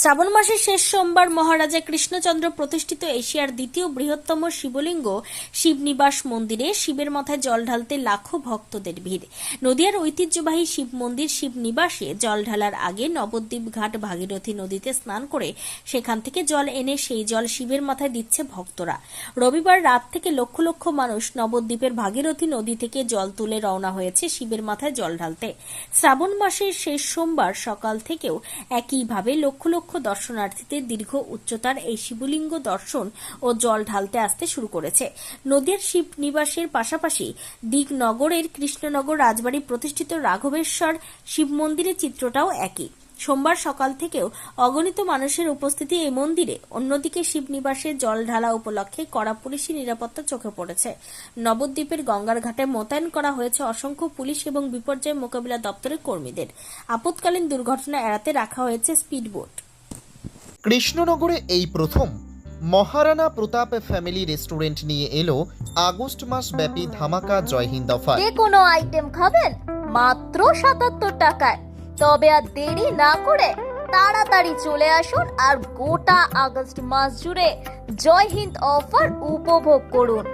শ্রাবণ মাসের শেষ সোমবার মহারাজা কৃষ্ণচন্দ্র প্রতিষ্ঠিত এশিয়ার দ্বিতীয় বৃহত্তম শিবলিঙ্গ শিবনিবাস মন্দিরে শিবের মাথায় জল ঢালতে লাখো ভক্তদের ভিড়। নদিয়ার ঐতিহ্যবাহী শিব মন্দির শিবনিবাসে জল ঢালার আগে নবদ্বীপ ঘাট ভাগীরথী নদীতে স্নান করে সেখান থেকে জল এনে সেই জল শিবের মাথায় দিচ্ছে ভক্তরা। রবিবার রাত থেকে লক্ষ লক্ষ মানুষ নবদ্বীপের ভাগীরথী নদী থেকে জল তুলে রওনা হয়েছে শিবের মাথায় জল ঢালতে। শ্রাবণ মাসের শেষ সোমবার সকাল থেকেও একইভাবে লক্ষ লক্ষ দর্শনার্থীদের দীর্ঘ উচ্চতার এই শিবলিঙ্গ দর্শন ও জল ঢালতে আসতে শুরু করেছে। নদিয়ার শিব নিবাসের পাশাপাশি দিগনগরের কৃষ্ণনগর রাজবাড়ি প্রতিষ্ঠিত রাঘবেশ্বর শিব মন্দিরের চিত্রটাও একই। সোমবার সকাল থেকেও অগণিত মানুষের উপস্থিতি এই মন্দিরে। অন্যদিকে শিবনিবাসে জল ঢালা উপলক্ষে কড়া পুলিশি নিরাপত্তা চোখে পড়েছে। নবদ্বীপের গঙ্গার ঘাটে মোতায়েন করা হয়েছে অসংখ্য পুলিশ এবং বিপর্যয় মোকাবিলা দপ্তরের কর্মীদের। আপৎকালীন দুর্ঘটনা এড়াতে রাখা হয়েছে স্পিডবোট। কৃষ্ণনগরে এই প্রথম মহারানা প্রতাপ ফ্যামিলি রেস্টুরেন্ট নিয়ে এলো আগস্ট মাস ব্যাপী ধামাকা জয় হিন্দ অফার। যে কোনো আইটেম খাবেন মাত্র ৭৭ টাকায়। তবে আর দেরি না করে তাড়াতাড়ি চলে আসুন আর গোটা আগস্ট মাস জুড়ে জয় হিন্দ অফার উপভোগ করুন।